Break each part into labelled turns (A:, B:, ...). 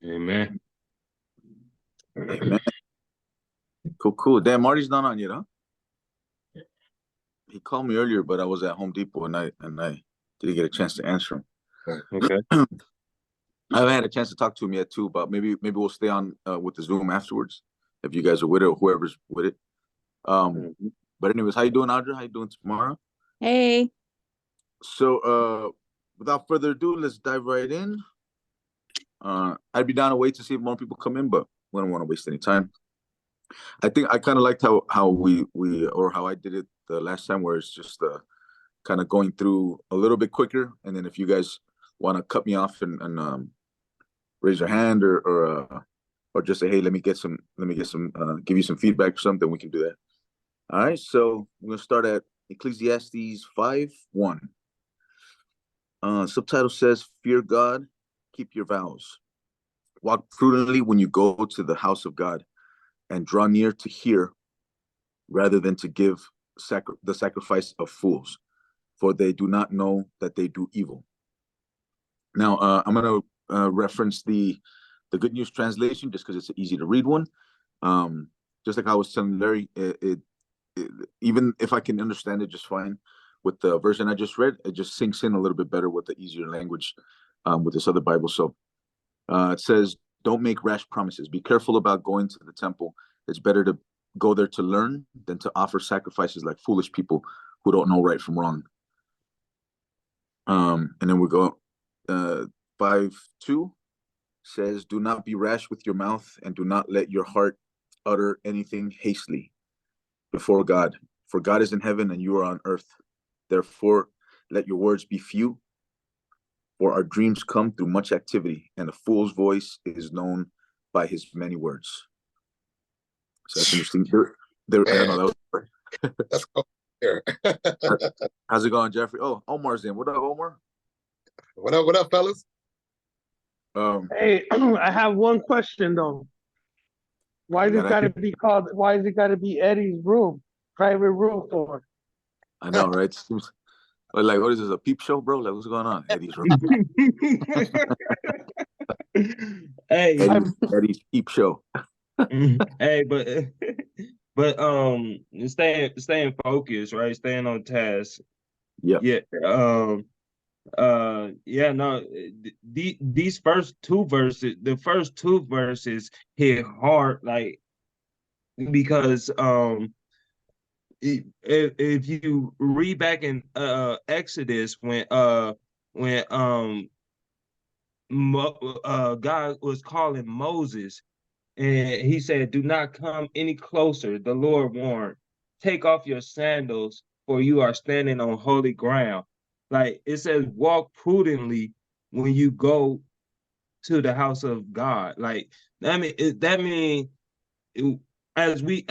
A: Amen.
B: Amen. Cool. Damn, Marty's not on yet, huh? He called me earlier, but I was at Home Depot and I didn't get a chance to answer him.
A: Okay.
B: I haven't had a chance to talk to him yet too, but maybe we'll stay on with the Zoom afterwards if you guys are with it or whoever's with it. But anyways, how you doing, Audra? How you doing tomorrow?
C: Hey.
B: So without further ado, let's dive right in. I'd be down to wait to see if more people come in, but we don't want to waste any time. I think I kind of liked how we or how I did it the last time, where it's just kind of going through a little bit quicker, and then if you guys want to cut me off and raise your hand or just say, hey, let me get some give you some feedback or something, we can do that. All right, so we're gonna start at Ecclesiastes 5:1. Subtitle says, fear God, keep your vows, walk prudently when you go to the house of God, and draw near to hear rather than to give the sacrifice of fools, for they do not know that they do evil. Now, I'm going to reference the Good News Translation just because it's an easy to read one. Just like I was telling Larry, even if I can understand it just fine with the version I just read, it just sinks in a little bit better with the easier language with this other Bible. So it says, don't make rash promises. Be careful about going to the temple. It's better to go there to learn than to offer sacrifices like foolish people who don't know right from wrong. And then we go 5:2 says, do not be rash with your mouth, and do not let your heart utter anything hastily before God. For God is in heaven and you are on earth. Therefore, let your words be few. For our dreams come through much activity, and a fool's voice is known by his many words. So that's interesting. I don't know.
D: That's cool.
B: How's it going, Jeffrey? Oh, Omar's in. What up, Omar?
D: What up, fellas?
E: Hey, I have one question though. Why is it got to be called? Why is it got to be Eddie's room, private room for?
B: I know, right? Like, what is this, a peep show, bro? Like, what's going on? Eddie's room.
A: Hey,
B: Eddie's peep show.
A: Hey, but staying focused, right? Staying on task.
B: Yeah.
A: No. These first two verses hit hard, like, because if you read back in Exodus when God was calling Moses, and he said, do not come any closer. The Lord warned, take off your sandals, for you are standing on holy ground. Like it says, walk prudently when you go to the house of God. Like that mean as we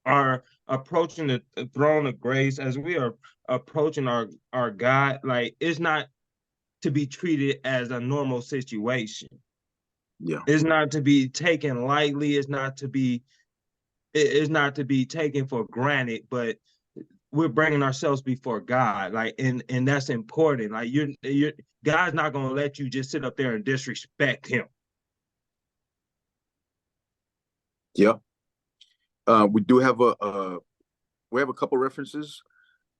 A: are approaching the throne of grace, as we are approaching our God, like it's not to be treated as a normal situation.
B: Yeah,
A: it's not to be taken lightly. It's not to be taken for granted. But we're bringing ourselves before God, like, and that's important. Like you're God's not gonna let you just sit up there and disrespect Him.
B: Yeah. We do have a couple references.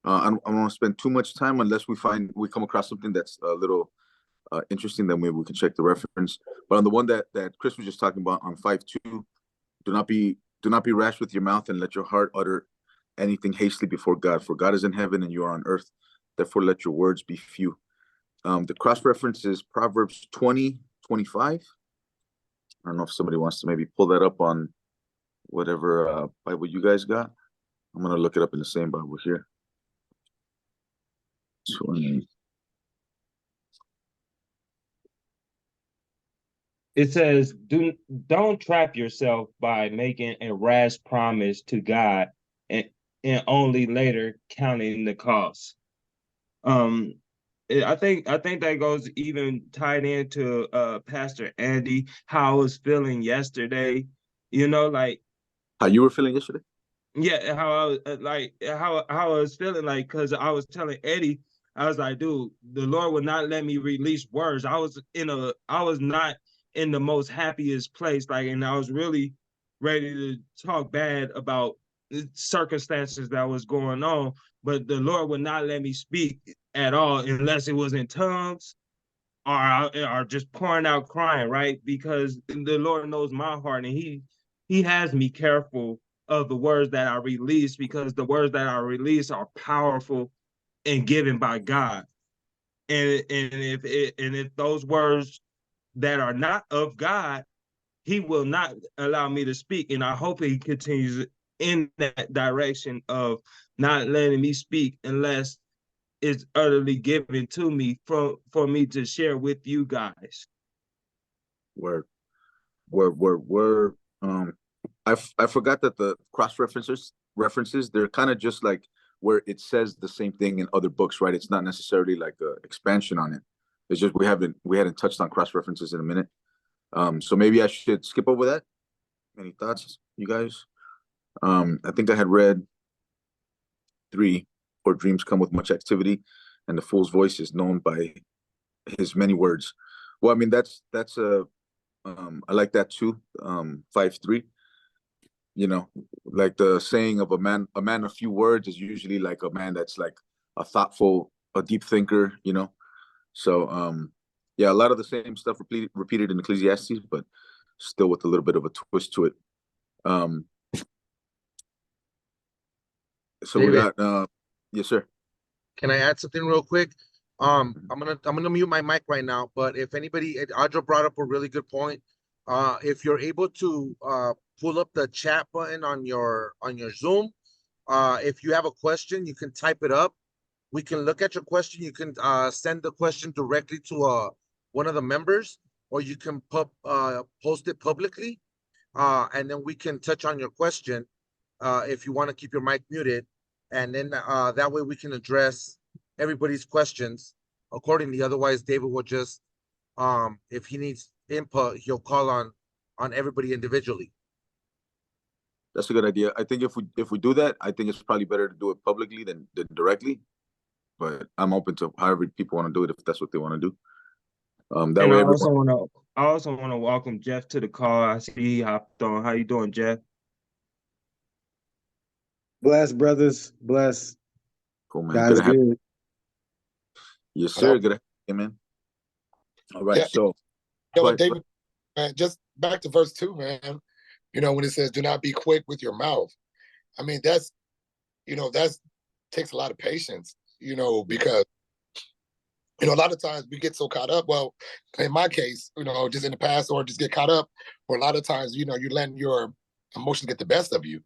B: I don't want to spend too much time unless we come across something that's a little interesting. Then maybe we can check the reference. But on the one that Chris was just talking about on 5:2, do not be rash with your mouth, and let your heart utter anything hastily before God. For God is in heaven and you are on earth. Therefore, let your words be few. The cross reference is Proverbs 20:25. I don't know if somebody wants to maybe pull that up on whatever Bible you guys got. I'm going to look it up in the same Bible here. 20.
A: It says, don't trap yourself by making a rash promise to God and only later counting the cost. I think that goes even tied into Pastor Andy, how I was feeling yesterday. Like
B: how you were feeling yesterday.
A: Yeah, how I was how I was feeling, like, because I was telling Eddie, I was like, dude, the Lord would not let me release words. I was not in the most happiest place, like, and I was really ready to talk bad about the circumstances that was going on, but the Lord would not let me speak at all unless it was in tongues or just pouring out crying, right? Because the Lord knows my heart, and He has me careful of the words that I release, because the words that I release are powerful and given by God. And if those words that are not of God, He will not allow me to speak. And I hope He continues in that direction of not letting me speak unless it's utterly given to me for me to share with you guys.
B: Word, word. I forgot that the cross references, they're kind of just like where it says the same thing in other books, right? It's not necessarily like an expansion on it. It's just we hadn't touched on cross references in a minute. So maybe I should skip over that. Any thoughts, you guys? I think I had read 3, or dreams come with much activity, and the fool's voice is known by his many words. Well, I mean that's a I like that too. 5:3. You know, like the saying of a man of few words is usually like a man that's like a thoughtful, a deep thinker. You know, so yeah, a lot of the same stuff repeated in Ecclesiastes, but still with a little bit of a twist to it. So
D: David,
B: we got yes, sir.
D: can I add something real quick? I'm gonna mute my mic right now, but if anybody, Audra brought up a really good point. If you're able to pull up the chat button on your Zoom, if you have a question, you can type it up. We can look at your question. You can send the question directly to one of the members, or you can post it publicly, and then we can touch on your question if you want to keep your mic muted, and then that way we can address everybody's questions accordingly. Otherwise, David will just, if he needs input, he'll call on everybody individually.
B: That's a good idea. I think if we do that, I think it's probably better to do it publicly than directly. But I'm open to however people want to do it if that's what they want to do. That
A: And
B: way,
A: I
B: everyone.
A: also want to welcome Jeff to the call. I see he hopped on. How you doing, Jeff?
C: Bless, brothers. Bless.
B: Cool, man. Good
C: God's
B: to have.
C: good.
B: Yes,
D: What
B: sir.
D: up?
B: Good to have you, man. All right.
D: Yeah,
B: So,
D: you know
B: go
D: what,
B: ahead.
D: David, man, just back to verse 2, man. You know, when it says, do not be quick with your mouth. I mean, that's takes a lot of patience, because, a lot of times we get so caught up. Well, in my case, just in the past, or just get caught up, or a lot of times, you letting your emotions get the best of you.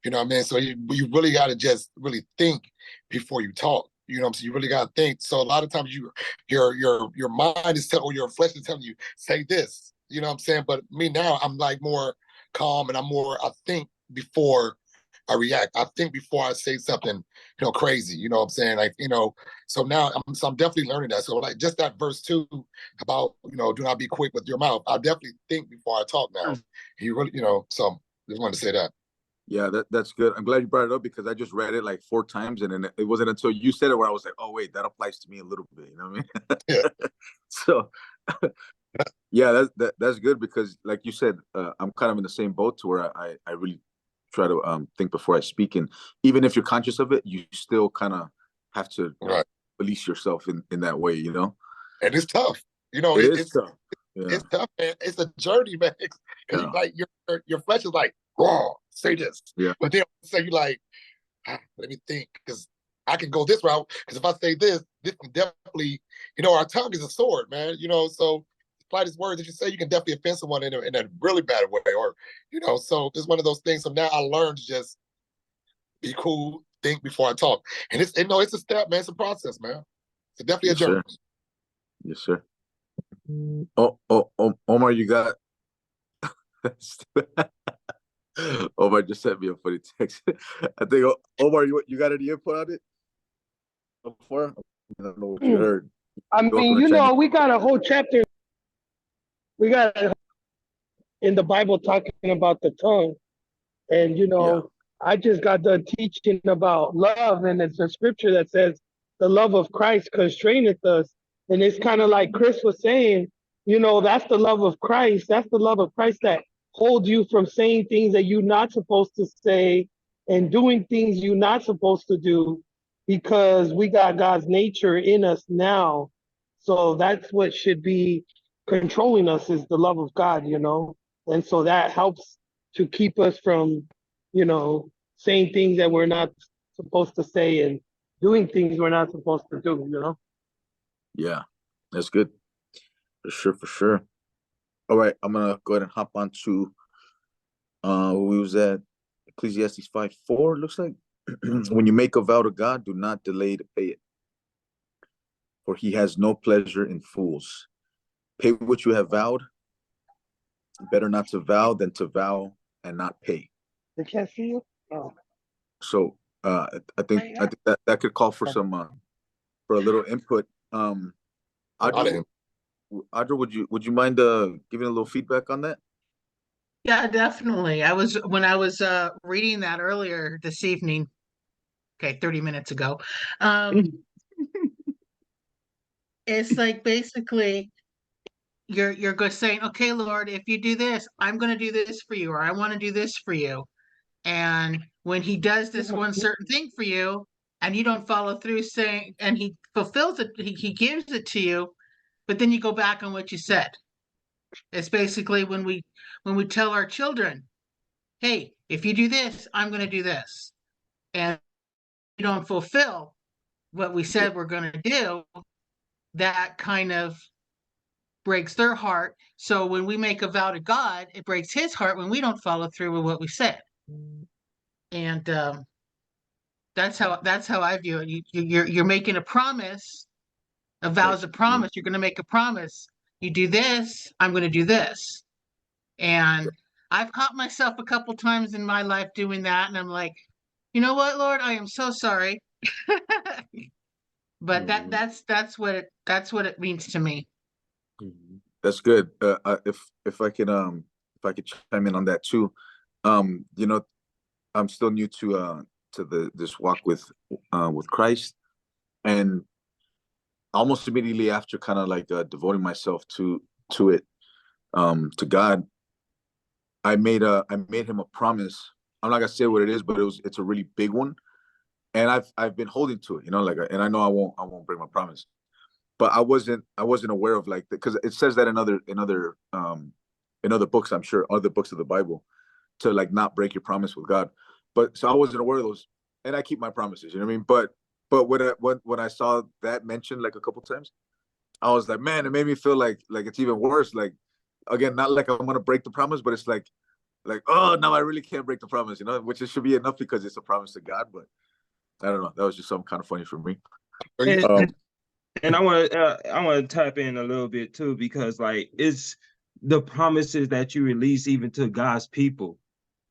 D: You know what I mean? So you really got to just really think before you talk. You know what I'm saying? You really got to think. So a lot of times your mind is telling, or your flesh is telling you, say this. You know what I'm saying? But me now, I'm like more calm, and I think before I react. I think before I say something, crazy. You know what I'm saying? Like, so now I'm definitely learning that. So like just that verse 2 about, do not be quick with your mouth. I definitely think before I talk now. You really, so just wanted to say that.
B: Yeah, that's good. I'm glad you brought it up because I just read it like 4 times, and then it wasn't until you said it where I was like, oh wait, that applies to me a little bit. You know what I mean?
D: Yeah.
B: So, yeah, that's good because, like you said, I'm kind of in the same boat to where I really try to think before I speak, and even if you're conscious of it, you still kind of have to
D: Right.
B: release yourself in that way. You know,
D: And it's tough.
B: it is tough. Yeah.
D: It's tough, man. It's a journey, man. Because like your flesh is like, raw, say this.
B: Yeah.
D: But then say you like, let me think, because I can go this route. Because if I say this can definitely, our tongue is a sword, man. So the slightest word that you say, you can definitely offend someone in a really bad way, or so it's one of those things. So now I learned to just be cool, think before I talk, and it's a step, man. It's a process, man. It's definitely a journey.
B: Sir. Yes, sir. Oh, Omar, you got. Omar just sent me a funny text. I think Omar, you got any input on it before? I don't know what you heard.
E: I mean, we got a whole chapter. We got in the Bible talking about the tongue, and I just got done teaching about love, and it's a scripture that says the love of Christ constraineth us. And it's kind of like Chris was saying, that's the love of Christ. That's the love of Christ that holds you from saying things that you're not supposed to say and doing things you're not supposed to do, because we got God's nature in us now. So that's what should be controlling us, is the love of God, And so that helps to keep us from, saying things that we're not supposed to say and doing things we're not supposed to do.
B: Yeah, that's good. For sure, for sure. All right, I'm gonna go ahead and hop on to we was at Ecclesiastes 5:4, looks like. When you make a vow to God, do not delay to pay it, for he has no pleasure in fools. Pay what you have vowed. Better not to vow than to vow and not pay.
E: They can't see you? Oh.
B: So I think that could call for some for a little input. Audra, would you mind giving a little feedback on that?
F: Yeah, definitely. When I was reading that earlier this evening, okay, 30 minutes ago. It's like basically you're going saying, okay, Lord, if you do this, I'm going to do this for you, or I want to do this for you. And when he does this one certain thing for you and you don't follow through saying, and he fulfills it, he gives it to you, but then you go back on what you said. It's basically when we tell our children, hey, if you do this, I'm going to do this. And you don't fulfill what we said we're going to do, that kind of breaks their heart. So when we make a vow to God, it breaks his heart when we don't follow through with what we said. And that's how I view it. You're making a promise. A vow is a promise. You're going to make a promise. You do this, I'm going to do this. And I've caught myself a couple times in my life doing that, and I'm like, you know what, Lord, I am so sorry. But that's what it means to me.
B: That's good. If I could chime in on that too. I'm still new to this walk with Christ, and almost immediately after kind of like devoting myself to it, to God, I made him a promise. I'm not gonna say what it is, but it's a really big one, and I've been holding to it, and I know I won't break my promise, but I wasn't aware of like, because it says that in other books, I'm sure, other books of the Bible, to like not break your promise with God. But so I wasn't aware of those, and I keep my promises, you know what I mean? But when I saw that mentioned like a couple times, I was like, man, it made me feel like it's even worse. Like, again, not like I'm gonna break the promise, but it's like, oh, now I really can't break the promise, which it should be enough because it's a promise to God. But I don't know. That was just something kind of funny for me.
A: And I want to tap in a little bit too, because like it's the promises that you release even to God's people,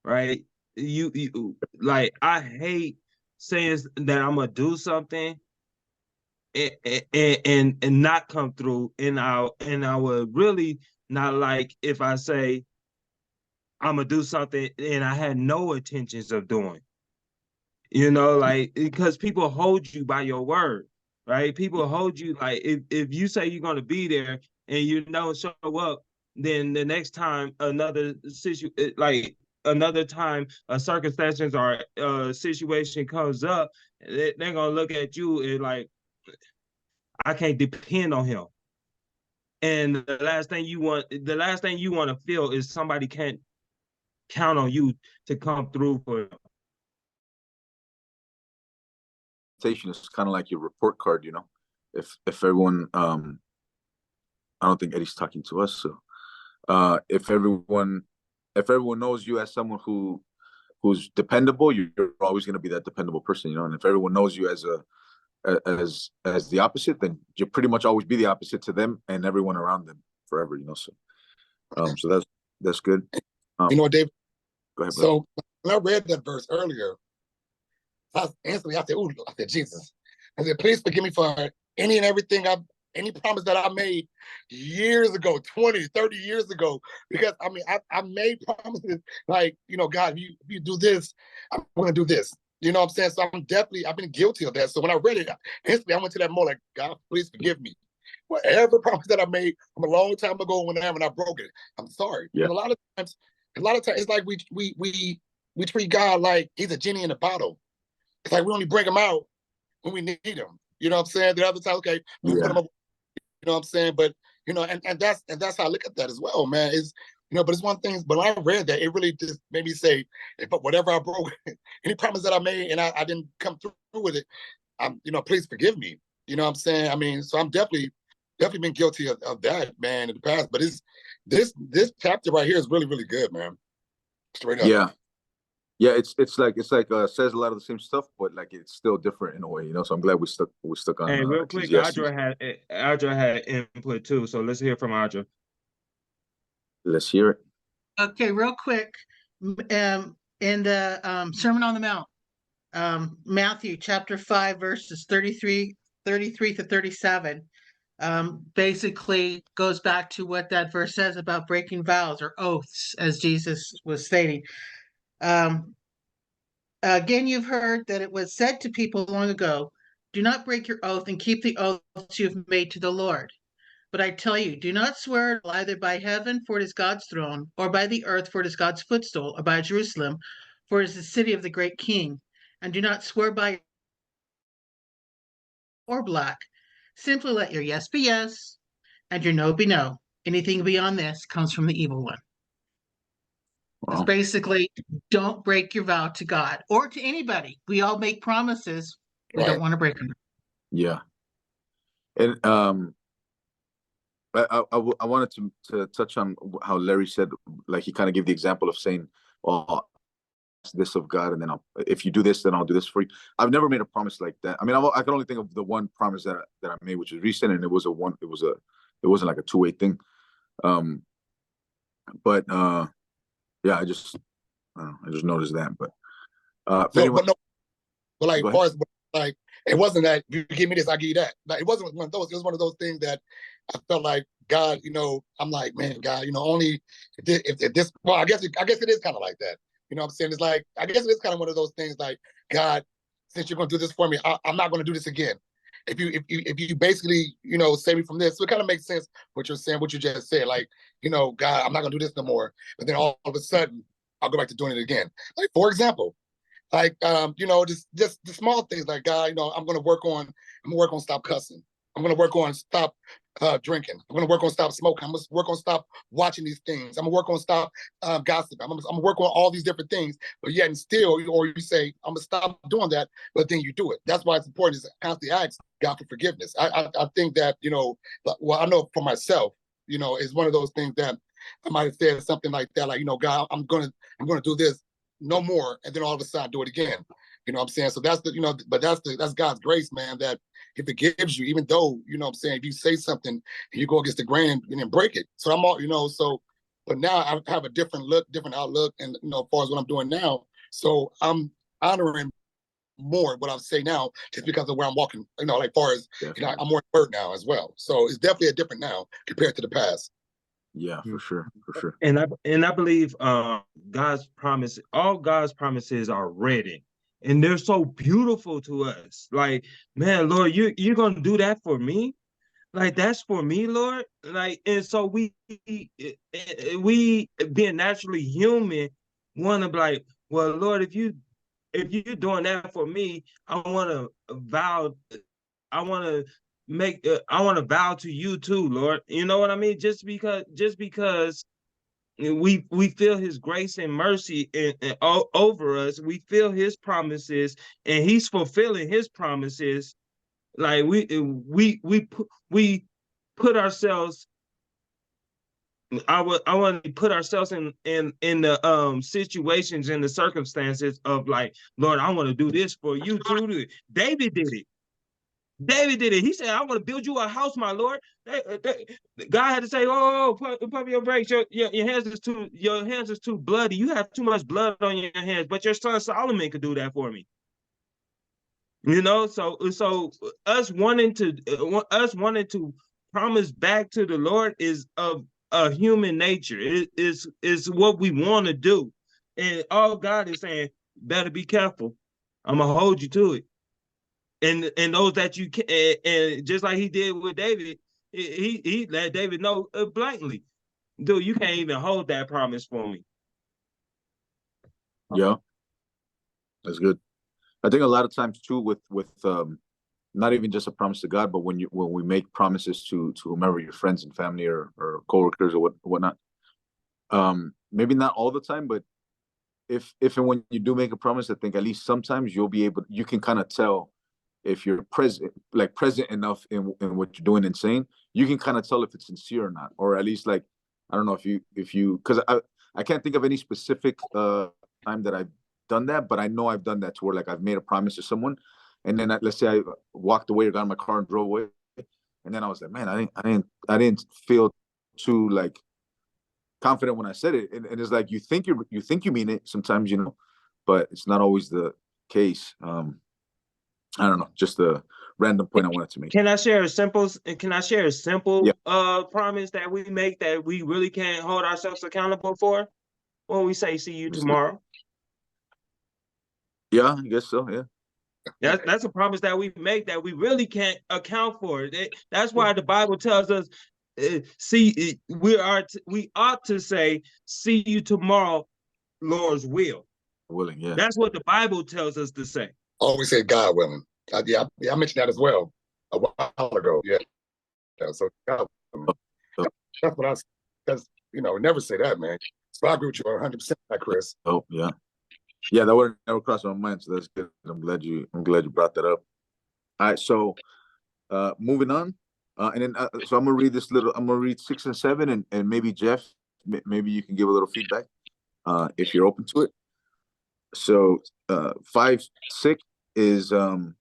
A: right? You like, I hate saying that I'm gonna do something and not come through, and I would really not like if I say I'm gonna do something and I had no intentions of doing. Like, because people hold you by your word, right? People hold you, like, if you say you're gonna be there and you don't show up, then the next time another time a circumstances or a situation comes up, they're gonna look at you and like, I can't depend on him. And the last thing you want to feel is somebody can't count on you to come through for them.
B: Is kind of like your report card, if everyone, I don't think Eddie's talking to us, so if everyone knows you as someone who's dependable, you're always going to be that dependable person, and if everyone knows you as the opposite, then you pretty much always be the opposite to them and everyone around them forever, so that's good.
D: Dave,
B: go ahead, bro.
D: So when I read that verse earlier, I said, Jesus. I said, please forgive me for any and everything any promise that I made years ago, 20, 30 years ago. Because I made promises like, God, if you do this, I'm going to do this. You know what I'm saying? So I've been guilty of that. So when I read it, instantly I went to that mode like, God, please forgive me. Whatever promise that I made from a long time ago when I broke it, I'm sorry.
B: Yeah.
D: And a lot of times it's like we treat God like he's a genie in a bottle. It's like we only bring him out when we need him. You know what I'm saying? The other time, okay, we put him up, you know what I'm saying? But and that's how I look at that as well, man. Is but it's one thing. But when I read that, it really just made me say, but whatever I broke, any promise that I made and I didn't come through with it, please forgive me. You know what I'm saying? I mean, so I'm definitely been guilty of that, man, in the past. But this chapter right here is really, really good, man. Straight up.
B: Yeah. Yeah, it's like says a lot of the same stuff, but like it's still different in a way, So I'm glad we stuck on
A: Hey, real quick,
B: Ecclesiastes.
A: Audra had input too, so let's hear from Audra.
B: Let's hear it.
F: Okay, real quick. In the Sermon on the Mount, Matthew chapter 5, verses 33 to 37, basically goes back to what that verse says about breaking vows or oaths, as Jesus was stating. Again, you've heard that it was said to people long ago, do not break your oath and keep the oaths you have made to the Lord. But I tell you, do not swear either by heaven, for it is God's throne, or by the earth, for it is God's footstool, or by Jerusalem, for it is the city of the great king. And do not swear by or black. Simply let your yes be yes, and your no be no. Anything beyond this comes from the evil one. It's basically, don't break your vow to God or to anybody. We all make promises. We don't want to break them.
B: Yeah. And I wanted to touch on how Larry said, like he kind of gave the example of saying, "Oh, this of God, and then if you do this, then I'll do this for you." I've never made a promise like that. I mean, I can only think of the one promise that I made, which is recent, and it wasn't like a two-way thing. But yeah, I just noticed that. But
D: like, as far as like, it wasn't that you give me this, I give you that. Like, it wasn't one of those. It was one of those things that I felt like God. I'm like, man, God, only if this. Well, I guess it is kind of like that. You know what I'm saying? It's like, I guess it is kind of one of those things like, God, since you're going to do this for me, I'm not going to do this again. If you basically, save me from this, so it kind of makes sense what you're saying, what you just said. Like, God, I'm not going to do this no more. But then all of a sudden, I'll go back to doing it again. Like, for example, like, just the small things like, God, I'm going to work on stop cussing. I'm going to work on stop drinking. I'm going to work on stop smoking. I'm going to work on stop watching these things. I'm going to work on stop gossip. I'm going to work on all these different things. But yet and still, or you say, I'm going to stop doing that, but then you do it. That's why it's important to constantly ask God for forgiveness. I think that, well, I know for myself, it's one of those things that I might have said something like that, like, God, I'm going to do this no more, and then all of a sudden do it again. You know what I'm saying? So that's but that's God's grace, man, that he forgives you, even though, you know what I'm saying, if you say something and you go against the grain and then break it. So I'm all, but now I have a different outlook, and as far as what I'm doing now. So I'm honoring more what I say now just because of where I'm walking, like far as I'm more alert now as well. So it's definitely a different now compared to the past.
B: Yeah, for sure.
A: And I believe God's promise, all God's promises are written, and they're so beautiful to us. Like, man, Lord, you're gonna do that for me? Like, that's for me, Lord? Like, and so we being naturally human want to be like, well, Lord, if you're doing that for me, I want to vow to you too, Lord. You know what I mean? Just because we feel his grace and mercy over us, we feel his promises, and he's fulfilling his promises. Like, we put ourselves. I want to put ourselves in the situations and the circumstances of like, Lord, I want to do this for you too. David did it. He said, I want to build you a house, my Lord. God had to say, oh, pump your brakes. Your hands is too bloody. You have too much blood on your hands. But your son Solomon could do that for me. So us wanting to promise back to the Lord is of a human nature. It is what we want to do. And all God is saying, better be careful. I'm gonna hold you to it. And those that you can, and just like he did with David, he let David know blatantly, dude, you can't even hold that promise for me.
B: Yeah, that's good. I think a lot of times too with not even just a promise to God, but when we make promises to whomever, your friends and family or coworkers or whatnot, maybe not all the time, but if and when you do make a promise, I think at least sometimes you can kind of tell if you're present enough in what you're doing and saying, you can kind of tell if it's sincere or not, or at least like, I don't know if you because I can't think of any specific time that I've done that, but I know I've done that to where like I've made a promise to someone, and then let's say I walked away or got in my car and drove away, and then I was like, man, I didn't feel too like confident when I said it, and it's like you think you mean it sometimes, but it's not always the case. I don't know, just a random point I wanted to make.
A: Can I share a simple
B: Yeah.
A: promise that we make that we really can't hold ourselves accountable for when we say see you tomorrow?
B: Yeah, I guess so. Yeah.
A: That's a promise that we make that we really can't account for. That's why the Bible tells us, we ought to say, see you tomorrow, Lord's will.
B: Willing, yeah.
A: That's what the Bible tells us to say.
D: Always say God willing. I mentioned that as well a while ago. Yeah. So God willing. That's what I said. Because, never say that, man. So I agree with you 100%, Chris.
B: Oh, yeah. Yeah, that would never cross my mind. So that's good. I'm glad you brought that up. All right, so moving on. And then so I'm gonna read 6 and 7, and maybe Jeff, maybe you can give a little feedback if you're open to it. So 5, 6 is do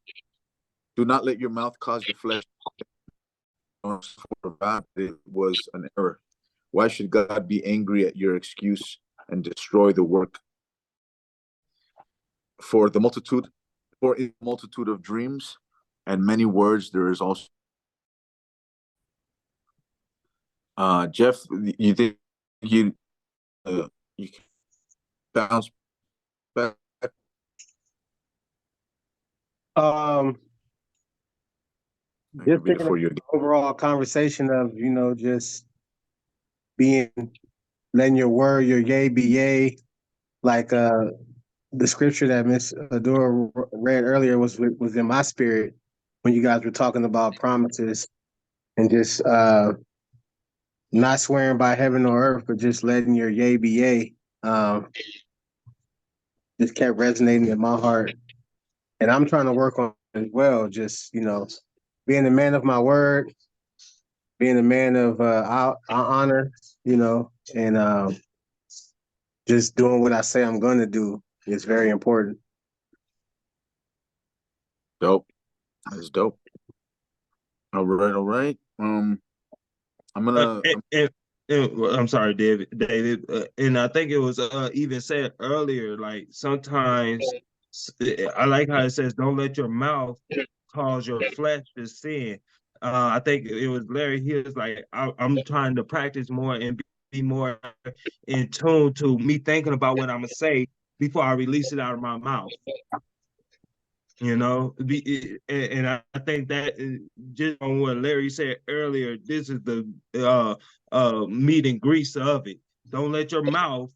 B: not let your mouth cause your flesh for God. It was an error. Why should God be angry at your excuse and destroy the work? For a multitude of dreams and many words, there is also. Jeff, you think you can bounce back?
C: Just thinking of the overall conversation of, just being, letting your word, your yay be yay, like the scripture that Miss Adora read earlier was in my spirit when you guys were talking about promises and just not swearing by heaven or earth, but just letting your yay be yay. Just kept resonating in my heart, and I'm trying to work on it as well. Just being a man of my word, being a man of I honor, and just doing what I say I'm going to do is very important.
B: Dope. That's dope. All right. I'm gonna.
A: I'm sorry, David, and I think it was even said earlier. Like sometimes, I like how it says, "Don't let your mouth cause your flesh to sin." I think it was Larry. He was like, "I'm trying to practice more and be more in tune to me thinking about what I'm gonna say before I release it out of my mouth." And I think that just on what Larry said earlier, this is the meat and grease of it. Don't let your mouth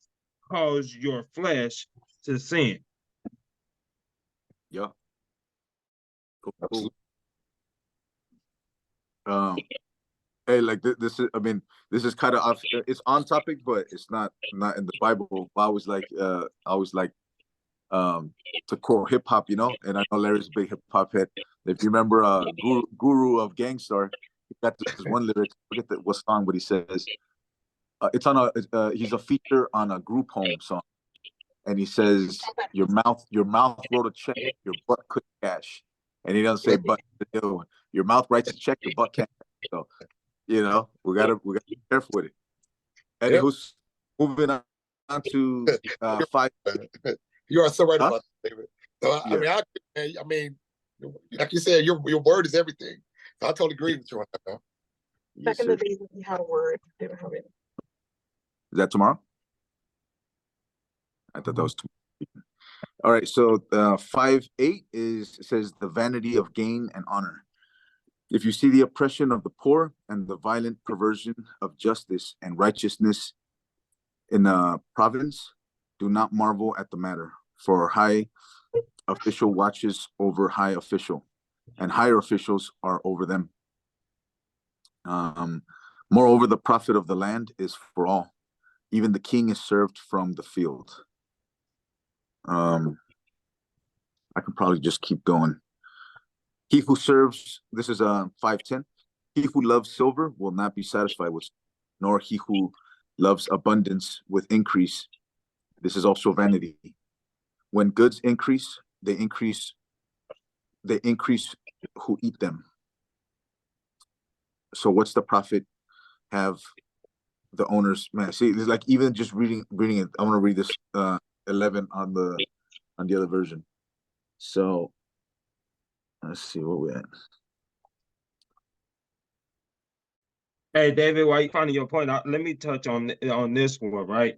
A: cause your flesh to sin.
B: Yeah. Cool. Hey, like this is, I mean, this is kind of off. It's on topic, but it's not in the Bible. I always like to quote hip hop, and I know Larry's a big hip hop head. If you remember Guru of Gangstar, he got this one lyric, I forget what song, but he says it's on he's a feature on a group home song, and he says your mouth wrote a check, your butt couldn't cash. And he doesn't say but, your mouth writes a check, your butt can't. So we gotta be careful with it. And who's moving on to 5.
D: You are so right about that, David. So I mean, like you said, your word is everything. So I totally agree with you on that.
B: Yes,
G: Back in the days when we had a word, they didn't have it.
B: Is that tomorrow? I thought that was All right, so 5:8 says the vanity of gain and honor. If you see the oppression of the poor and the violent perversion of justice and righteousness in a province, do not marvel at the matter, for high official watches over high official, and higher officials are over them. Moreover, the profit of the land is for all. Even the king is served from the field. I can probably just keep going. He who serves, this is 5:10. He who loves silver will not be satisfied with, nor he who loves abundance with increase. This is also vanity. When goods increase, they increase who eat them. So what's the profit have the owners? Man, see, it's like even just reading it. I want to read this 11 on the other version. So let's see what we at.
A: Hey, David, while you finding your point, let me touch on this one, right?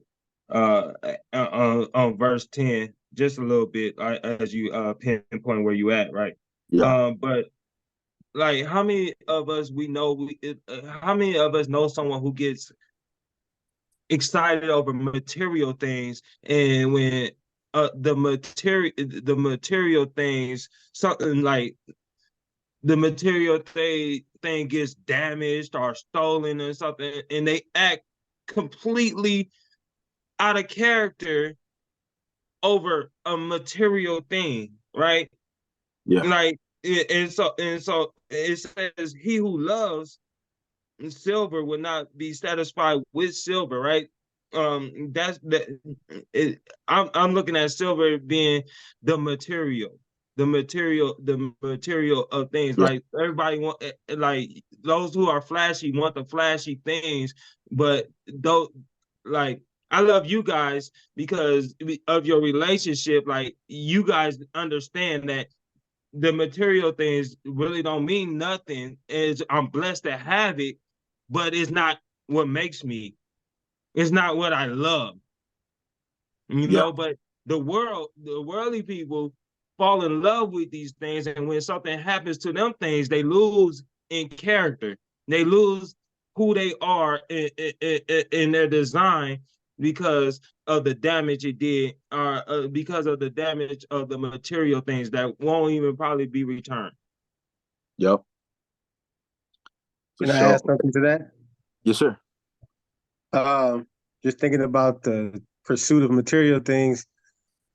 A: On verse 10, just a little bit, as you pinpoint where you at, right?
B: Yeah.
A: But like, how many of us how many of us know someone who gets excited over material things, and when the material things, something like the material thing gets damaged or stolen or something, and they act completely out of character over a material thing, right?
B: Yeah.
A: Like, and so it says, he who loves silver will not be satisfied with silver, right? That's that. I'm looking at silver being the material, the material of things.
B: Yeah.
A: Like, everybody want, like, those who are flashy want the flashy things, but though, like, I love you guys because of your relationship. Like, you guys understand that the material things really don't mean nothing. Is I'm blessed to have it, but it's not what makes me. It's not what I love,
B: Yeah.
A: But the worldly people fall in love with these things, and when something happens to them things, they lose in character. They lose who they are in their design because of the damage it did, because of the damage of the material things that won't even probably be returned.
B: Yep. For
C: Can I
B: sure.
C: add something to that?
B: Yes, sir.
C: Just thinking about the pursuit of material things,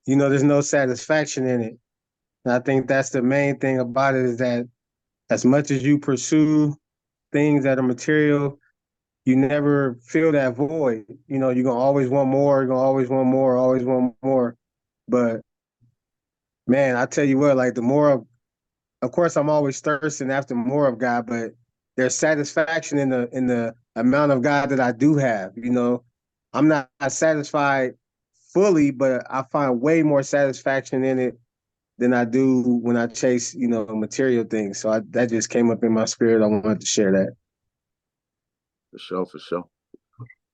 C: there's no satisfaction in it. And I think that's the main thing about it, is that as much as you pursue things that are material, you never feel that void. You're gonna always want more, you're gonna always want more, always want more. But man, I tell you what, like, the more of course I'm always thirsting after more of God, but there's satisfaction in the amount of God that I do have. I'm not satisfied fully, but I find way more satisfaction in it than I do when I chase, material things. So that just came up in my spirit. I wanted to share that.
B: For sure. For sure.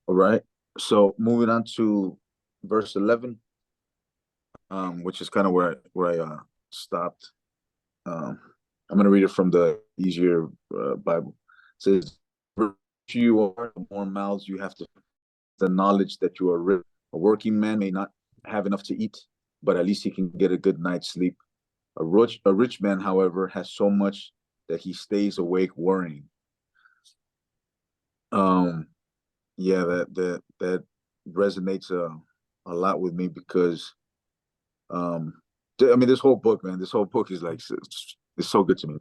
B: All right. So moving on to verse 11, which is kind of where I stopped. I'm going to read it from the easier Bible. It says, you are, the more mouths you have to, the knowledge that you are rich. A working man may not have enough to eat, but at least he can get a good night's sleep. A rich man, however, has so much that he stays awake worrying. Yeah, that resonates a lot with me because I mean, this whole book, man, this whole book is like, it's so good to me.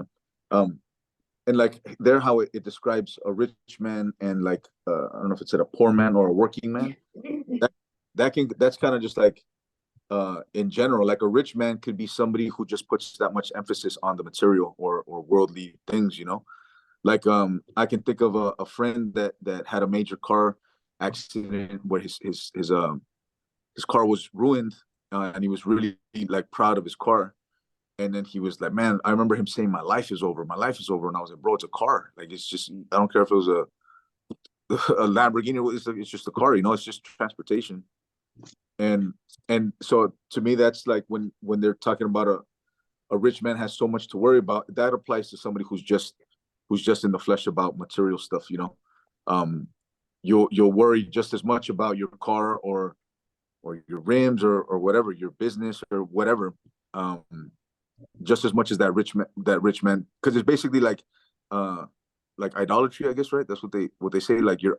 B: And like there, how it describes a rich man and like I don't know if it's a poor man or a working man. That's kind of just like in general, like a rich man could be somebody who just puts that much emphasis on the material or worldly things, Like I can think of a friend that had a major car accident where his car was ruined, and he was really like proud of his car. And then he was like, man, I remember him saying, my life is over. My life is over. And I was like, bro, it's a car. Like, it's just, I don't care if it was a Lamborghini. It's just a car, it's just transportation. And so to me, that's like when they're talking about a rich man has so much to worry about, that applies to somebody who's just in the flesh about material stuff, you know. You'll worry just as much about your car or your rims or whatever, your business or whatever, just as much as that rich man, because it's basically like idolatry, I guess, right? That's what they say. Like you're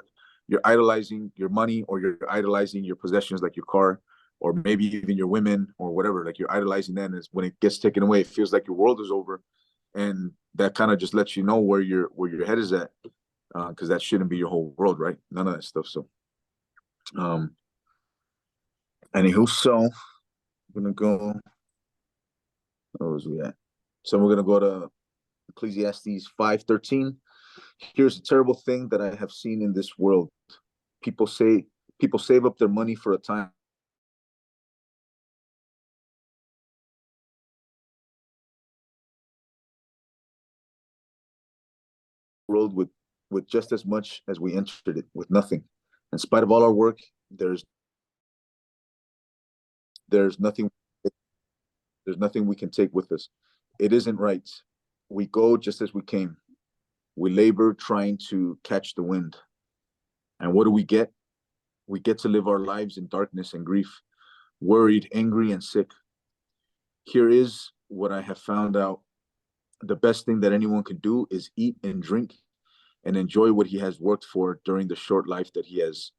B: idolizing your money, or you're idolizing your possessions, like your car, or maybe even your women or whatever. Like you're idolizing that, and it's, when it gets taken away, it feels like your world is over, and that kind of just lets you know where your head is at, because that shouldn't be your whole world, right? None of that stuff. So, anywho, so I'm gonna go. Where was we at? So we're gonna go to Ecclesiastes 5:13. Here's a terrible thing that I have seen in this world. People save up their money for a time world with just as much as we entered it, with nothing. In spite of all our work, there's nothing we can take with us. It isn't right. We go just as we came. We labor trying to catch the wind. And what do we get? We get to live our lives in darkness and grief, worried, angry, and sick. Here is what I have found out. The best thing that anyone can do is eat and drink and enjoy what he has worked for during the short life that he has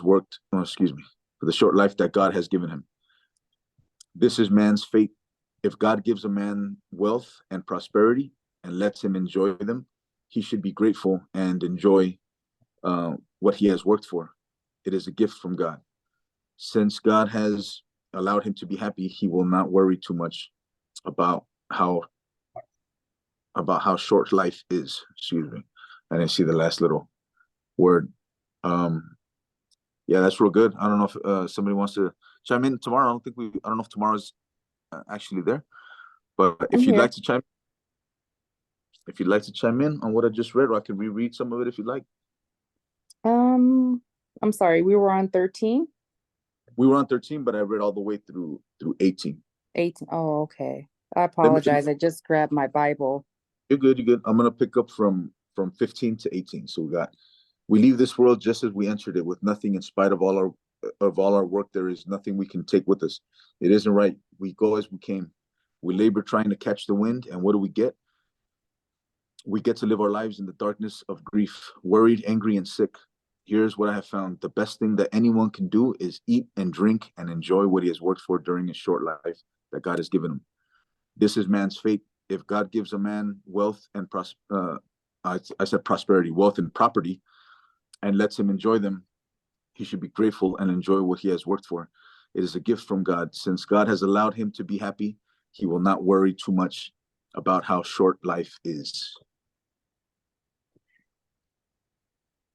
B: worked, for the short life that God has given him. This is man's fate. If God gives a man wealth and prosperity and lets him enjoy them, he should be grateful and enjoy what he has worked for. It is a gift from God. Since God has allowed him to be happy, he will not worry too much about how short life is. Excuse me. I didn't see the last little word. Yeah, that's real good. I don't know if somebody wants to chime in tomorrow. I don't know if tomorrow's actually there, but if you'd like to chime in on what I just read, or I can reread some of it if you'd like.
H: I'm sorry, we were on 13?
B: We were on 13, but I read all the way through 18.
H: 18. Oh, okay. I apologize. I just grabbed my Bible.
B: You're good. I'm gonna pick up from 15 to 18. So we leave this world just as we entered it, with nothing. In spite of all our work, there is nothing we can take with us. It isn't right. We go as we came. We labor trying to catch the wind, and what do we get? We get to live our lives in the darkness of grief, worried, angry, and sick. Here's what I have found. The best thing that anyone can do is eat and drink and enjoy what he has worked for during his short life that God has given him. This is man's fate. If God gives a man wealth and prosperity, wealth and property, and lets him enjoy them, he should be grateful and enjoy what he has worked for. It is a gift from God. Since God has allowed him to be happy, he will not worry too much about how short life is.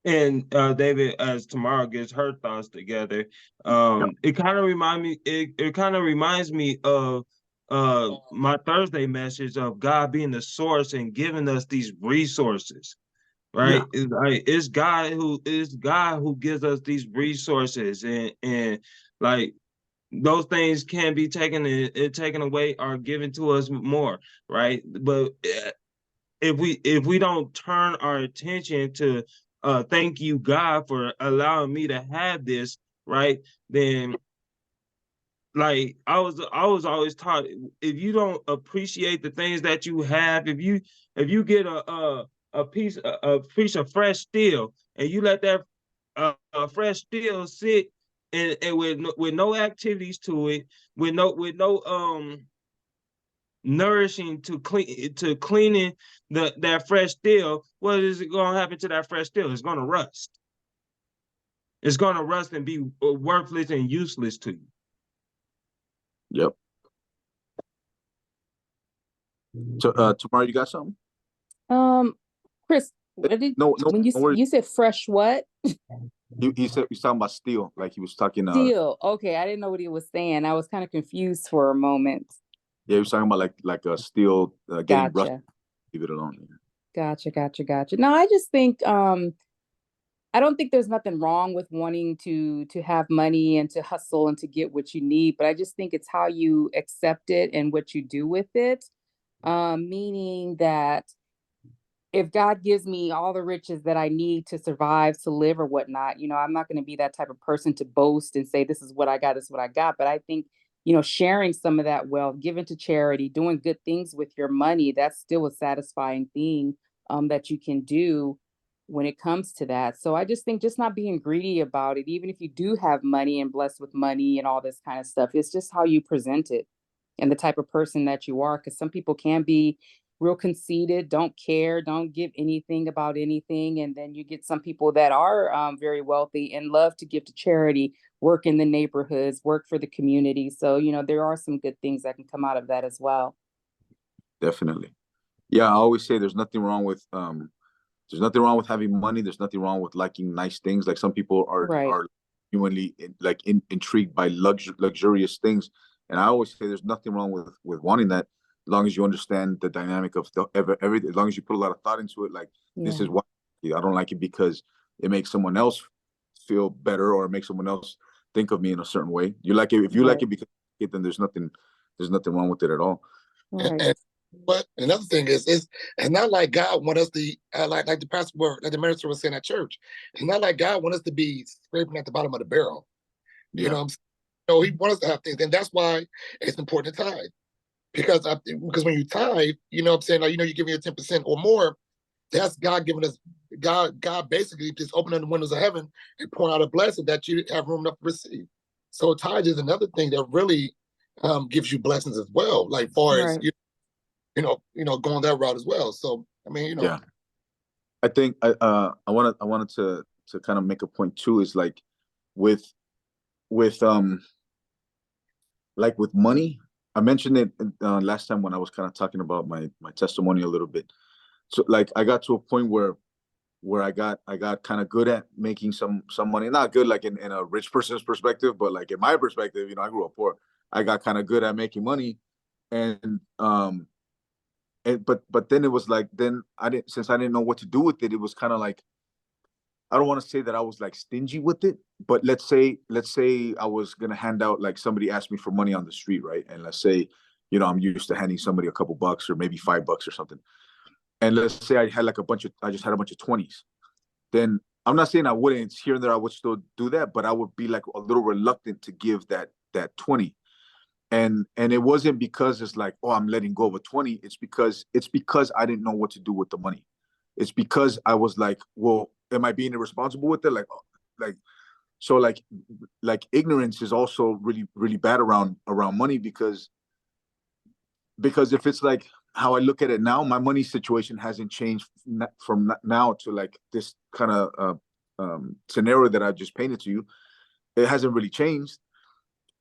A: And David, as Tamara gets her thoughts together, it kind of reminds me of my Thursday message of God being the source and giving us these resources, right? Yeah. It's God who gives us these resources, and like those things can be taken away or given to us more, right? But if we don't turn our attention to thank you God for allowing me to have this, right? Then like I was always taught, if you don't appreciate the things that you have, if you get a piece of fresh steel and you let that fresh steel sit and with no activities to it, with no nourishing to cleaning that fresh steel, what is it going to happen to that fresh steel? It's going to rust. It's going to rust and be worthless and useless to you.
B: Yep. So, Tamara, you got something?
H: Chris, when you said fresh what?
B: He said he's talking about steel, like he was talking
H: steel. Okay, I didn't know what he was saying. I was kind of confused for a moment.
B: Yeah, he was talking about like a steel getting rusty. Leave it alone.
H: Gotcha. No, I just think I don't think there's nothing wrong with wanting to have money and to hustle and to get what you need, but I just think it's how you accept it and what you do with it. Meaning that if God gives me all the riches that I need to survive, to live, or whatnot, I'm not going to be that type of person to boast and say, this is what I got, this is what I got. But I think, sharing some of that wealth, giving to charity, doing good things with your money, that's still a satisfying thing that you can do when it comes to that. So I just think just not being greedy about it, even if you do have money and blessed with money and all this kind of stuff, it's just how you present it and the type of person that you are. Because some people can be real conceited, don't care, don't give anything about anything. And then you get some people that are very wealthy and love to give to charity, work in the neighborhoods, work for the community. So, there are some good things that can come out of that as well.
B: Definitely. Yeah, I always say there's nothing wrong with having money. There's nothing wrong with liking nice things. Like some people are genuinely intrigued by luxurious things. And I always say there's nothing wrong with wanting that, as long as you understand the dynamic of everything, as long as you put a lot of thought into it. Like, this is why I don't like it, because it makes someone else feel better, or it makes someone else think of me in a certain way. You like it if you like it because then there's nothing wrong with it at all.
D: And but another thing is, it's not like God want us to like the pastor, like the minister was saying at church. It's not like God want us to be scraping at the bottom of the barrel. You know what I'm saying? No, He wants us to have things, and that's why it's important to tithe. Because when you tithe, you know what I'm saying, like, you're giving your 10% or more, that's God giving us, God basically just opening the windows of heaven and pouring out a blessing that you have room enough to receive. So tithe is another thing that really gives you blessings as well, like far as going that route as well. So I mean,
B: Yeah, I think I wanted to kind of make a point too, is like with money. I mentioned it last time when I was kind of talking about my testimony a little bit. So like I got to a point where I got kind of good at making some money. Not good like in a rich person's perspective, but like in my perspective, I grew up poor. I got kind of good at making money, and but then it was like, then I didn't know what to do with it. It was kind of like, I don't want to say that I was like stingy with it, but let's say I was gonna hand out, like somebody asked me for money on the street, right? And let's say, I'm used to handing somebody a couple bucks or maybe $5 or something. And let's say I just had a bunch of 20s. Then I'm not saying I wouldn't, here and there I would still do that, but I would be like a little reluctant to give that 20. And it wasn't because it's like, oh, I'm letting go of a 20. It's because I didn't know what to do with the money. It's because I was like, well, am I being irresponsible with it? So ignorance is also really, really bad around money, because if it's like how I look at it now, my money situation hasn't changed from now to like this kind of scenario that I just painted to you. It hasn't really changed.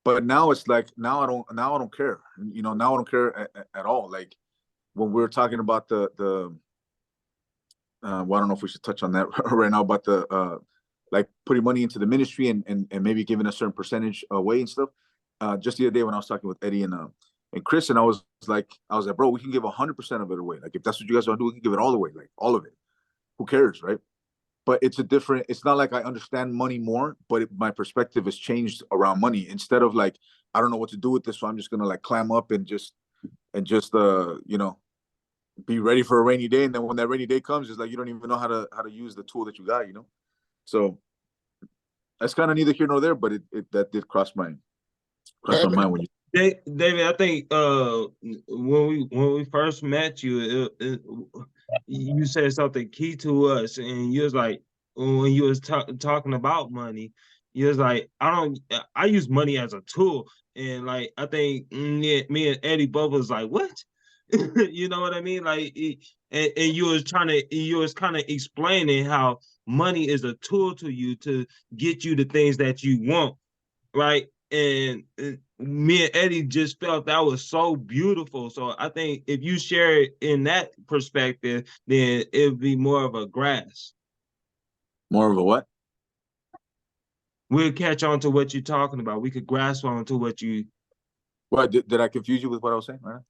B: But now it's like, now I don't care. Now I don't care at all. Like when we were talking about the well, I don't know if we should touch on that right now, about the like putting money into the ministry and maybe giving a certain percentage away and stuff. Just the other day when I was talking with Eddie and Chris, and I was like, bro, we can give 100% of it away. Like if that's what you guys want to do, we can give it all away, like all of it. Who cares, right? But it's not like I understand money more, but my perspective has changed around money. Instead of like, I don't know what to do with this, so I'm just gonna like clam up and just be ready for a rainy day. And then when that rainy day comes, it's like you don't even know how to use the tool that you got, So that's kind of neither here nor there, but it that did cross my mind when you.
A: David, I think when we first met you, you said something key to us, and you was like, when you was talking about money, you was like, I use money as a tool, and like I think me and Eddie both was like, what? You know what I mean? Like, and you was kind of explaining how money is a tool to you to get you the things that you want, right? And me and Eddie just felt that was so beautiful. So I think if you share it in that perspective, then it would be more of a grasp.
B: More of a what?
A: We'll catch on to what you're talking about. We could grasp on to what you.
B: What did I confuse you with what I was saying? Right?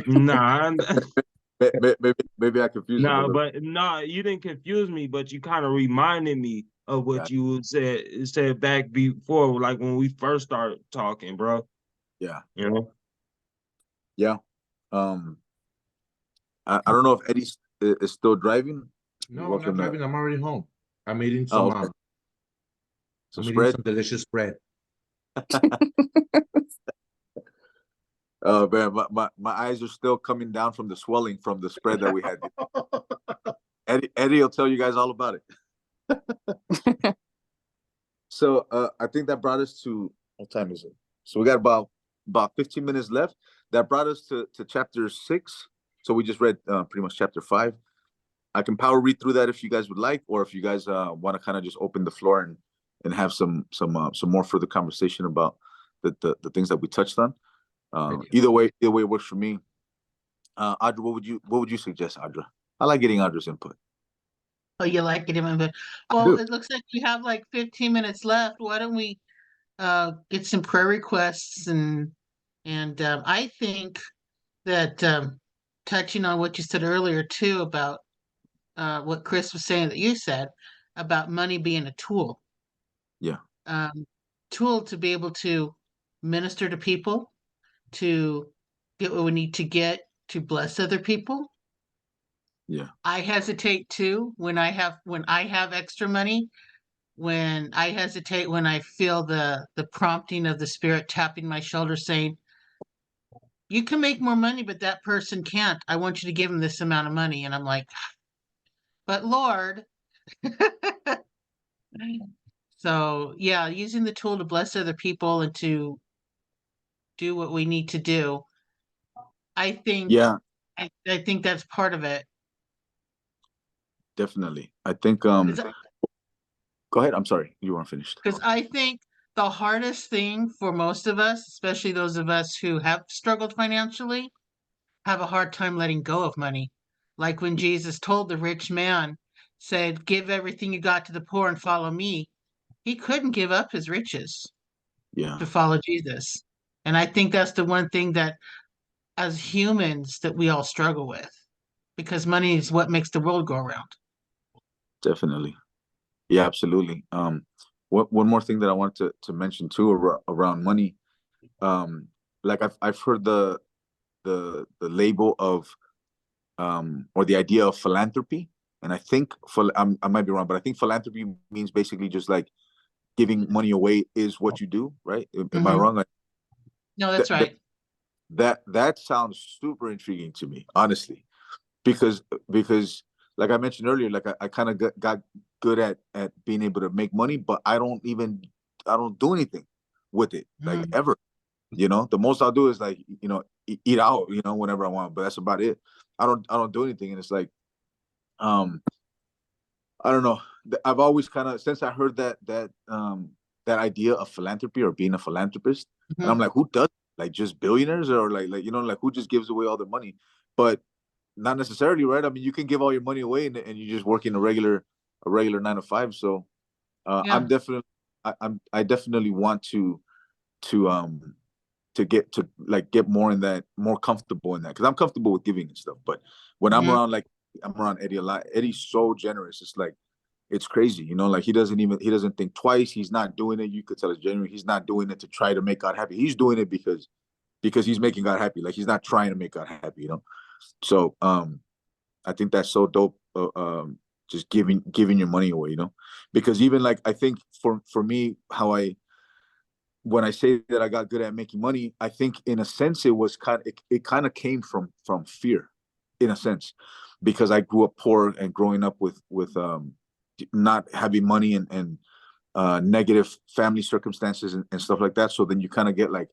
A: Nah.
B: maybe I confused him a
A: Nah,
B: little.
A: but nah, you didn't confuse me, but you kind of reminded me of
B: Yeah,
A: what you said back before, like when we first started talking, bro.
B: yeah,
A: You know?
B: yeah. Um, I don't know if Eddie is still driving. You're
I: No, I'm not
B: welcome to.
I: driving. I'm already home. I'm eating
B: Oh,
I: some
B: okay. Some
I: I'm eating
B: spread.
I: some delicious bread.
B: Man, my eyes are still coming down from the swelling from the spread that we had. Eddie will tell you guys all about it. So I think that brought us to, what time is it? So we got about 15 minutes left. That brought us to chapter 6. So we just read pretty much chapter 5. I can power read through that if you guys would like, or if you guys want to kind of just open the floor and have some more further conversation about the things that we touched on. Either way works for me. Audra, what would you suggest, Audra? I like getting Audra's input.
F: Oh, you like it, but
B: I
F: well,
B: do.
F: it looks like we have like 15 minutes left. Why don't we get some prayer requests and I think that touching on what you said earlier too about what Chris was saying that you said about money being a tool,
B: Yeah,
F: um, tool to be able to minister to people, to get what we need to get to bless other people.
B: yeah,
F: I hesitate too when I have extra money, when I hesitate when I feel the prompting of the spirit tapping my shoulder saying, you can make more money, but that person can't. I want you to give them this amount of money. And I'm like, but Lord. So yeah, using the tool to bless other people and to do what we need to do. I think
B: yeah.
F: I think that's part of it.
B: Definitely. I think go ahead. I'm sorry. You weren't finished.
F: Because I think the hardest thing for most of us, especially those of us who have struggled financially, have a hard time letting go of money. Like when Jesus told the rich man, said, give everything you got to the poor and follow me. He couldn't give up his riches
B: Yeah,
F: to follow Jesus. And I think that's the one thing that as humans that we all struggle with because money is what makes the world go around.
B: definitely. Yeah, absolutely. One more thing that I wanted to mention too around money. Like I've heard the label of or the idea of philanthropy, and I think I might be wrong, but I think philanthropy means basically just like giving money away is what you do, right? Am I
F: Mm-hmm.
B: wrong?
F: No, that's right.
B: That sounds super intriguing to me, honestly, because like I mentioned earlier, like I kind of got good at being able to make money, but I don't do anything with it, like
F: Mm-hmm.
B: ever. The most I'll do is like eat out, whenever I want, but that's about it. I don't do anything, and it's like um I don't know. I've always kind of, since I heard that idea of philanthropy or being a philanthropist, and I'm
F: Mm-hmm.
B: like, who does it? Like just billionaires or like like who just gives away all their money? But not necessarily, right? I mean, you can give all your money away and you just work in a regular 9 to 5. So
F: Yeah.
B: I definitely want to um to like get more comfortable in that, because I'm comfortable with giving and stuff. But when
F: Mm-hmm.
B: I'm around Eddie a lot. Eddie's so generous. It's like it's crazy, like he doesn't think twice. He's not doing it. You could tell it's genuine. He's not doing it to try to make God happy. He's doing it because he's making God happy. Like he's not trying to make God happy. So I think that's so dope. Just giving your money away. Because even like I think for me, when I say that I got good at making money, I think in a sense it kind of came from fear, in a sense, because I grew up poor and growing up with not having money and negative family circumstances and stuff like that. So then you kind of get like,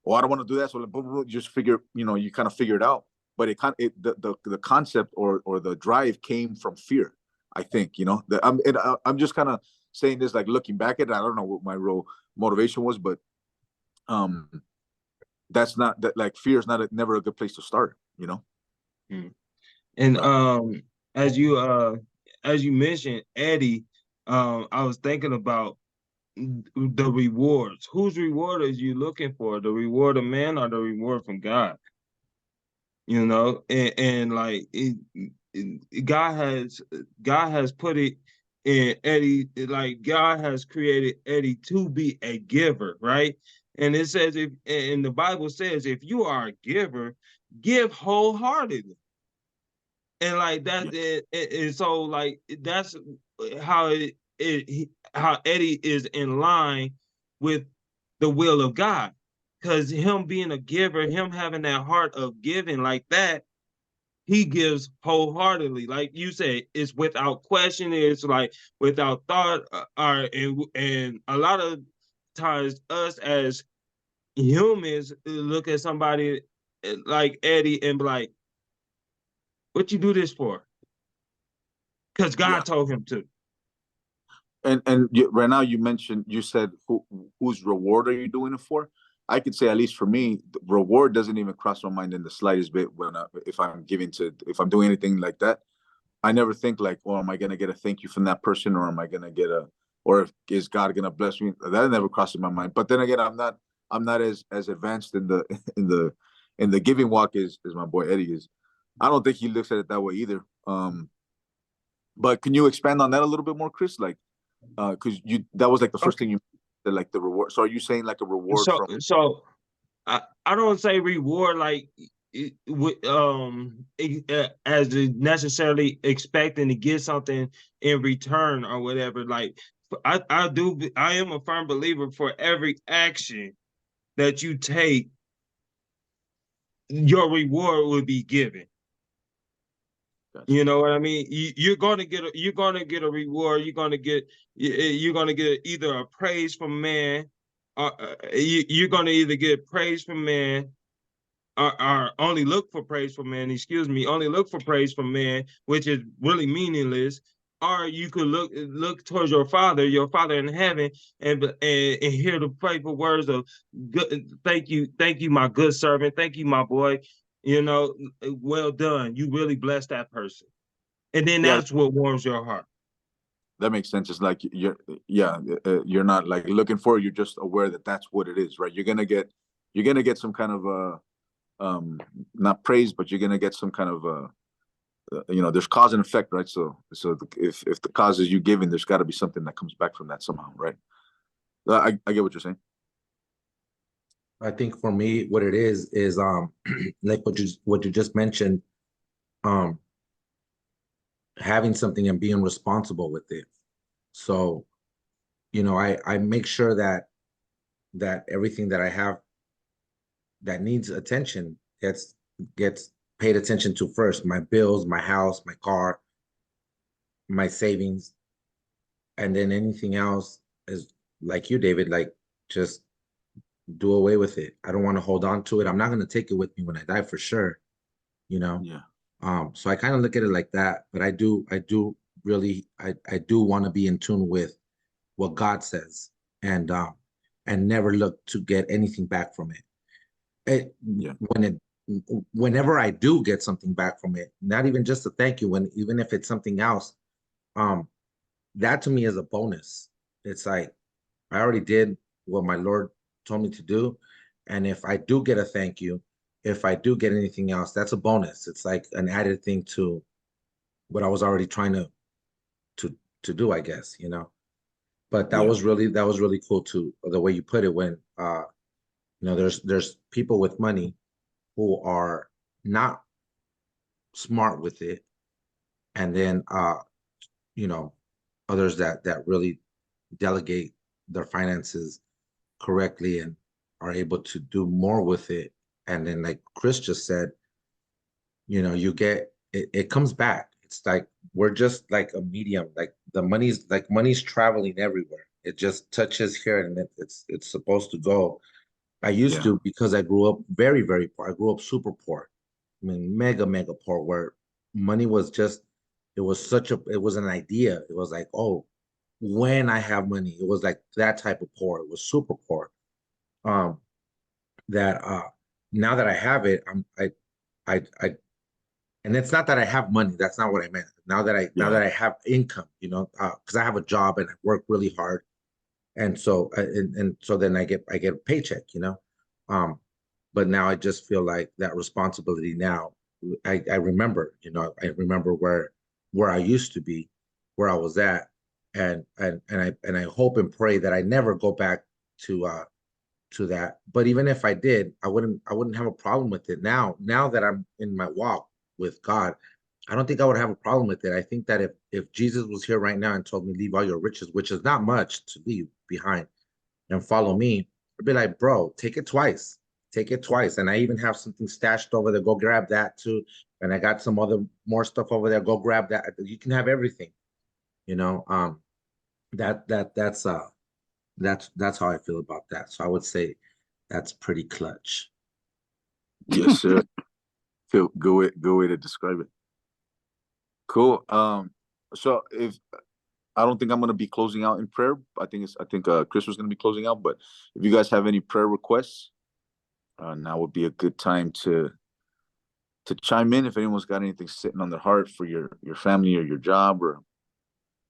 B: oh, I don't want to do that. So you just figure, you kind of figure it out. But the concept or the drive came from fear, I think. I'm just kind of saying this like looking back at it. I don't know what my real motivation was, but um that's not that, like, fear is never a good place to start.
A: And
B: Right.
A: as you mentioned, Eddie, I was thinking about the rewards. Whose reward are you looking for? The reward of man or the reward from God? you know, and like God has put it in Eddie, like God has created Eddie to be a giver, right? And it says, if and the Bible says, if you are a giver, give wholeheartedly. And like that, and so like that's how how Eddie is in line with the will of God, because him being a giver, him having that heart of giving like that, he gives wholeheartedly. Like you said, it's without question. It's like without thought. And a lot of times, us as humans look at somebody like Eddie and be like, "What you do this for?" Because
B: Yeah.
A: God told him to.
B: And right now you said whose reward are you doing it for? I could say, at least for me, the reward doesn't even cross my mind in the slightest bit when if I'm doing anything like that. I never think like, oh, am I gonna get a thank you from that person, or am I gonna get is God gonna bless me? That never crosses my mind. But then again, I'm not as advanced in the in the giving walk as my boy Eddie is. I don't think he looks at it that way either. But can you expand on that a little bit more, Chris? Like, because that was like the first
A: Okay.
B: thing you said, like the reward. So are you saying like a reward
A: So
B: from?
A: so I don't say reward like as necessarily expecting to get something in return or whatever. Like I am a firm believer, for every action that you take, your reward will be given.
B: Gotcha.
A: You know what I mean? You're gonna get a reward. You're gonna get either a praise from man, or you're gonna either get praise from man, or only look for praise from man. Excuse me, only look for praise from man, which is really meaningless. Or you could look towards your Father in heaven, and hear the faithful words of good. Thank you, my good servant. Thank you, my boy. You know, well done. You really blessed that person, and then
B: Yeah,
A: that's what warms your heart.
B: that makes sense. It's like you're not like looking for it. You're just aware that that's what it is, right? You're gonna get some kind of not praise, but you're gonna get some kind of there's cause and effect, right? If the cause is you giving, there's got to be something that comes back from that somehow, right? I get what you're saying.
I: I think for me, what it is like what you just mentioned, um, having something and being responsible with it. So, I make sure that everything that I have that needs attention gets paid attention to first. My bills, my house, my car, my savings, and then anything else is like you, David, like just do away with it. I don't want to hold on to it. I'm not going to take it with me when I die for sure, you know?
B: Yeah.
I: So I kind of look at it like that, but I do really, I do want to be in tune with what God says, and never look to get anything back from it.
B: Yeah.
I: Whenever I do get something back from it, not even just a thank you, even if it's something else, that to me is a bonus. It's like I already did what my Lord told me to do, and if I do get a thank you, if I do get anything else, that's a bonus. It's like an added thing to what I was already trying to do, I guess, But that
B: Yeah.
I: was really cool too, the way you put it, when there's people with money who are not smart with it, and then others that really delegate their finances correctly and are able to do more with it. And then, like Chris just said, you get it comes back. It's like we're just like a medium. Like money's traveling everywhere. It just touches here, and it's supposed to go. I used
B: Yeah.
I: to, because I grew up very, very poor. I grew up super poor. I mean, mega, mega poor, where money was just, it was an idea. It was like, oh, when I have money, it was like that type of poor. It was super poor. Um, that Now that I have it, I, and it's not that I have money. That's not what I meant. Now
B: Yeah.
I: that I have income, because I have a job and I work really hard, and so so then I get a paycheck. But now I just feel like that responsibility now I remember, I remember where I used to be, where I was at, and I hope and pray that I never go back to that. But even if I did, I wouldn't have a problem with it. Now that I'm in my walk with God, I don't think I would have a problem with it. I think that if Jesus was here right now and told me leave all your riches, which is not much to leave behind, and follow me, I'd be like, bro, take it twice. Take it twice. And I even have something stashed over there. Go grab that too. And I got some other more stuff over there. Go grab that. You can have everything. You know, that's how I feel about that. So I would say that's pretty clutch.
B: Yes, sir. Good way to describe it. Cool. So if I don't think I'm gonna be closing out in prayer. I think Chris was gonna be closing out. But if you guys have any prayer requests, now would be a good time to chime in. If anyone's got anything sitting on their heart for your family or your job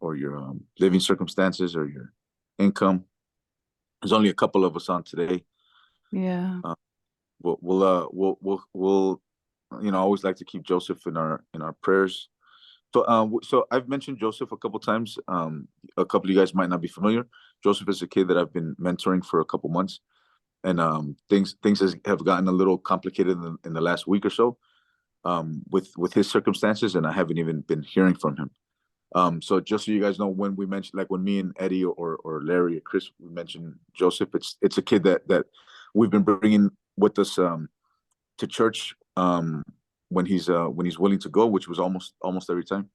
B: or your living circumstances or your income. There's only a couple of us on today.
H: Yeah.
B: We'll I always like to keep Joseph in our prayers. So I've mentioned Joseph a couple times. A couple of you guys might not be familiar. Joseph is a kid that I've been mentoring for a couple months, and things have gotten a little complicated in the last week or so, with his circumstances, and I haven't even been hearing from him. So just so you guys know, when we mentioned, like when me and Eddie or Larry or Chris, we mentioned Joseph, it's a kid that we've been bringing with us to church when he's willing to go, which was almost every time,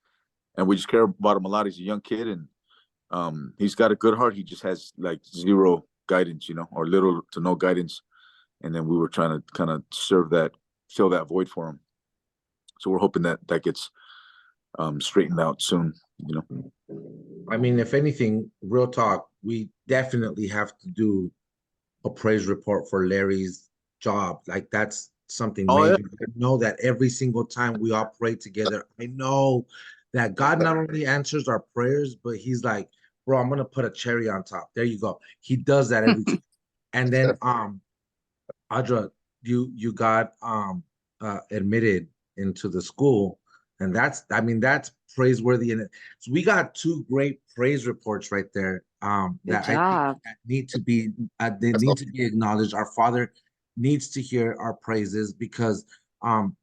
B: and we just care about him a lot. He's a young kid, and he's got a good heart. He just has like zero guidance, or little to no guidance, and then we were trying to kind of fill that void for him. So we're hoping that gets straightened out soon.
I: I mean, if anything, real talk, we definitely have to do a praise report for Larry's job. Like that's something major. Yeah. I know that every single time we all pray together, I know that God not only answers our prayers, but he's like, bro, I'm gonna put a cherry on top. There you go. He does that every time. And then Audra, you got admitted into the school, and that's praiseworthy. And so we got two great praise reports right there. That I think that need to be acknowledged. Our Father needs to hear our praises because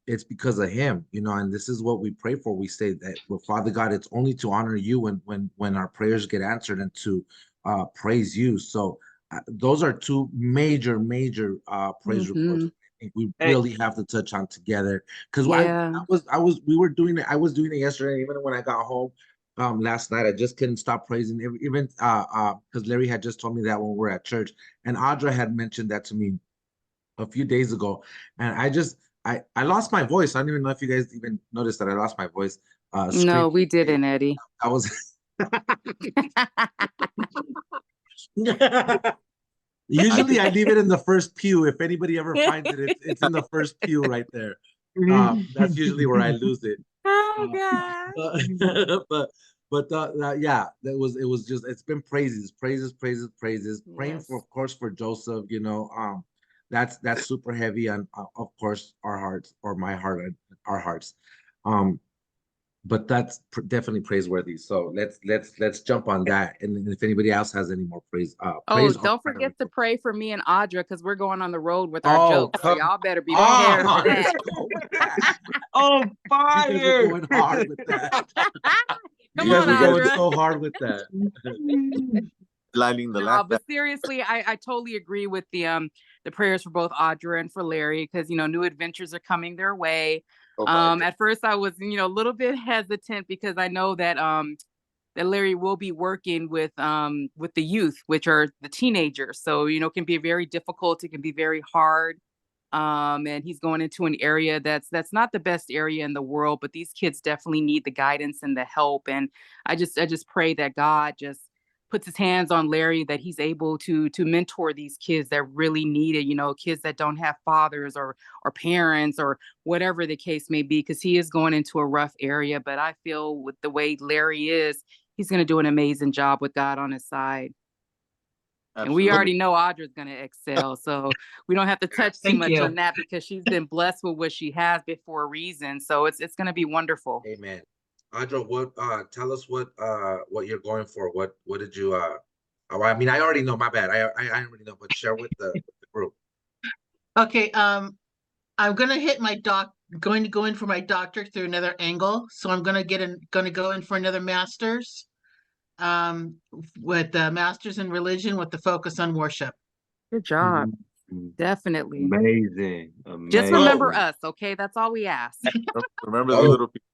I: it's because of him, and this is what we pray for. We say that, well, Father God, it's only to honor you when our prayers get answered and to praise you. So those are two major praise reports I think we really have to touch on together, because I was doing it yesterday. Even when I got home last night, I just couldn't stop praising, even because Larry had just told me that when we were at church, and Audra had mentioned that to me a few days ago, and I lost my voice. I don't even know if you guys even noticed that I lost my voice.
H: No, we didn't, Eddie.
I: I was Usually I leave it in the first pew. If anybody ever finds it, it's in the first pew right there. That's usually where I lose it.
H: Oh God.
I: But yeah, it was just, it's been praises. Yes. Praying for, of course, for Joseph. That's super heavy on, of course, our hearts, or my heart and our hearts. But that's definitely praiseworthy. So let's jump on that. And if anybody else has any more praise,
H: don't forget to pray for me and Audra, because we're going on the road with our jokes. So y'all better be prepared for that.
A: On fire!
I: Going hard with that.
H: Come on, Audra.
I: Going so hard with that.
B: Lighting the laugh.
H: But seriously, I totally agree with the prayers for both Audra and for Larry, because new adventures are coming their way. At first I was a little bit hesitant, because I know that that Larry will be working with the youth, which are the teenagers. So it can be very difficult. It can be very hard. And he's going into an area that's not the best area in the world, but these kids definitely need the guidance and the help. And I just pray that God just puts his hands on Larry, that he's able to mentor these kids that really need it, kids that don't have fathers or parents or whatever the case may be, because he is going into a rough area. But I feel with the way Larry is, he's going to do an amazing job with God on his side. And we
B: Absolutely.
H: already know Audra's going to excel, so we don't have to touch too
F: Thank
H: much
F: you.
H: on that because she's been blessed with what she has for a reason. So it's going to be wonderful.
I: Amen. Audra, what tell us what you're going for. What did you oh, I mean, I already know, my bad. I already know, but share with the group.
F: Okay, I'm gonna hit my going to go in for my doctorate through another angle. So I'm gonna go in for another master's, with the master's in religion with the focus on worship.
H: Good job.
A: Mhm.
H: Definitely.
A: Amazing.
H: Just
A: Amazing.
H: remember us, okay? That's all we ask.
B: Remember the
I: Oh.
B: little people.